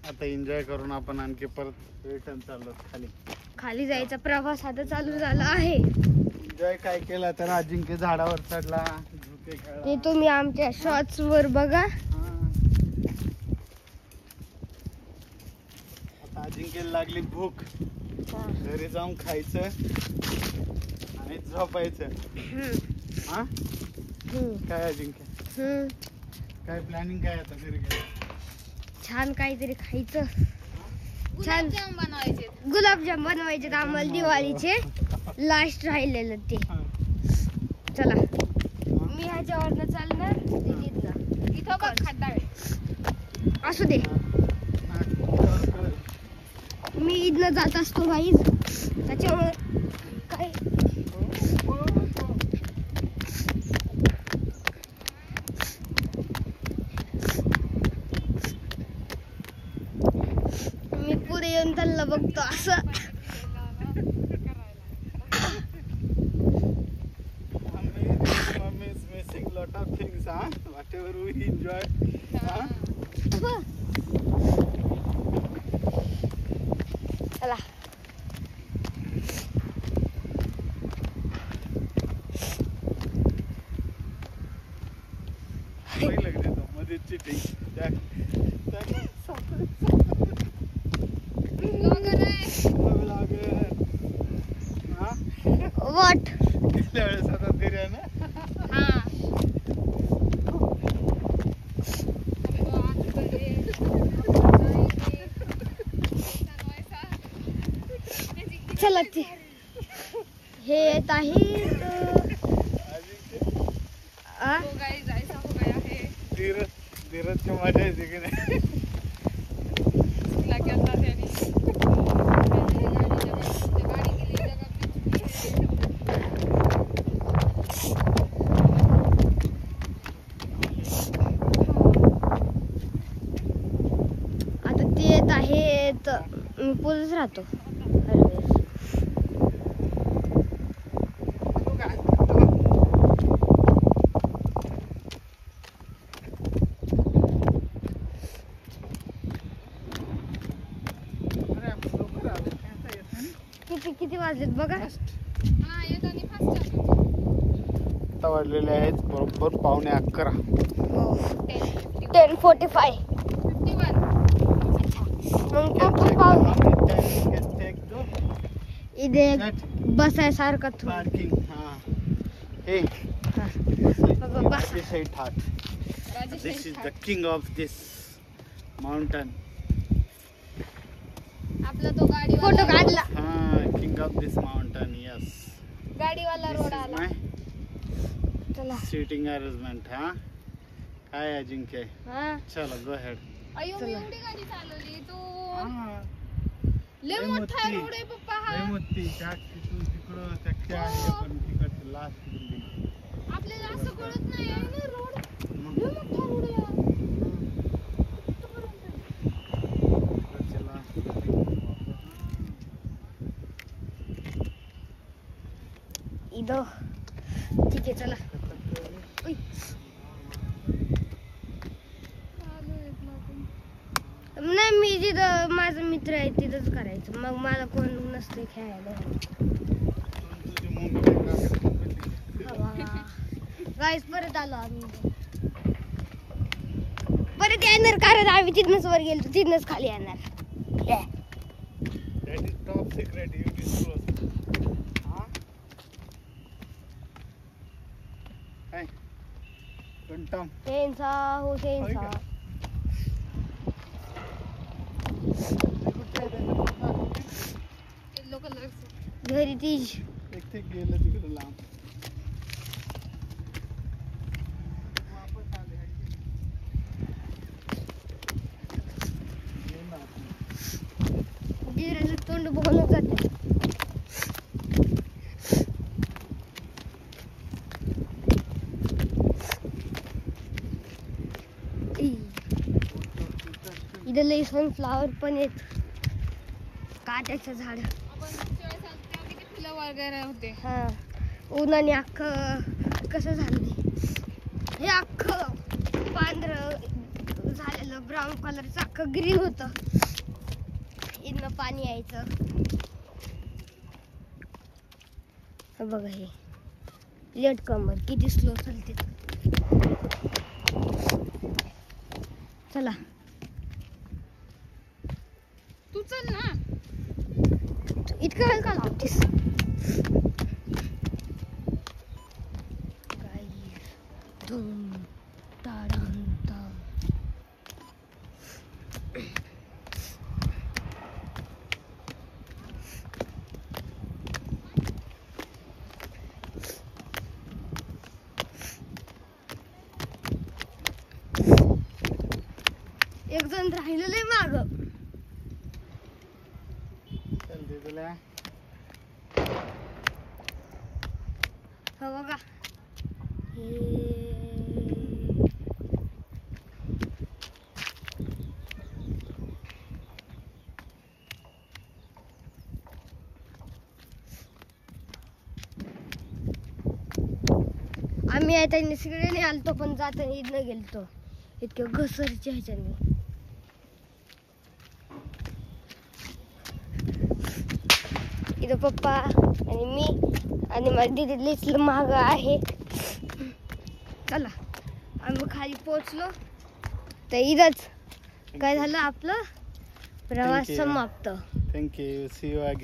आता एन्जॉय करून आपण आणखी परत रिटर्न चाललो खाली. खाली जायचा प्रवास आता चालू झाला आहे. एन्जॉय काय केला तर अजिंक्य झाडावर चढला, झुके खेळला. ते तुम्ही आमच्या शॉर्ट्स वर बघा. आता अजिंक्यला लागली भूक, घरी जाऊन खायचं आणि झोपायचं. हा काय अजिंक्य, काय प्लॅनिंग काय आता घरी गेलं? छान काहीतरी खायचं, छान गुलाबजाम बनवायचे आम्हाला दिवाळीचे लास्ट राहिलेलं ते. चला मी ह्याच्यावरनं चालणार, इथं बघ खड्डा असू दे. मी इथनं जात असतो गाईज, त्याच्यामुळे काय मी पुढे येऊन त्यांना बघतो असं. Lot of things, whatever we enjoy. चला मध्ये चिटिंग वाट गेल्या वेळेस आता तरी आहे ना. चला ते हे येत आहे. धीरजची मजा येते की नाही? आता ते येत आहेत, मी पुढेच राहतो. किती वाजलेत बघा. आता वाजलेले आहेत बरोबर 11:45. 10:45. इथे बसायसारखं पार्किंग. हे This is the king of this mountain. आपला तो गाडी फोटो काढला. King of this mountain. Yes. गाडीवाला रोड आला. चला सीटिंग अरेंजमेंट. काय अजिंक्य, चलो गो हेड. अयो मी एवढी गाडी चालवली तू. लय मोठा रोड आहे पप्पा हा. लय मोठी तिकडं टॅक्सी आहे पण तिकडचं लास्ट बिल्डिंग. आपल्याला असं कळत नाही आहे ना रोड. लय मोठा रोड आहे. इधर ठीक आहे चला. नाही मी जिथं माझा मित्र आहे तिथंच करायचं, मग मला कोण नसते खेळायला. गाईस परत आलो आम्ही. परत येणार कारण आम्ही तिथनच वर गेलो, तिथनच खाली येणार. That is top secret. You disclose. Hey, Tuntam. त्यांचा हुसेनचा घरी तीज एक गेलं तिकडे लांब. तोंड बघून जाते. इथं लई सनफ्लावर पण आहेत, काट्याचं झाड. वगैरे होते. हा उन्हाने अख्खं कसं झालं हे अख्खं पांढरं झालेलं ब्राऊन कलरचं अख्खं ग्रीन होतं. इथनं पाणी यायचं. हे बघा हे लेट कमर किती स्लो चालते. चला तू चल ना. इतकं वेळ का लावतेस? धूम ताडम ताम. एक जण राहिलेलं आहे माग. चल दे तुला. हो बघा आम्ही येताना सगळ्यांनी आलतो पण जाताना इथनं गेलतो इतक्या घसरच्या ह्याच्यानी. इथं पप्पा आणि मी आणि माझी दीदी लईच माग आहे. चला आम्ही खाली पोहोचलो तर इथंच काय झालं आपलं प्रवास Thank you. समाप्त. थँक्यू. See you again.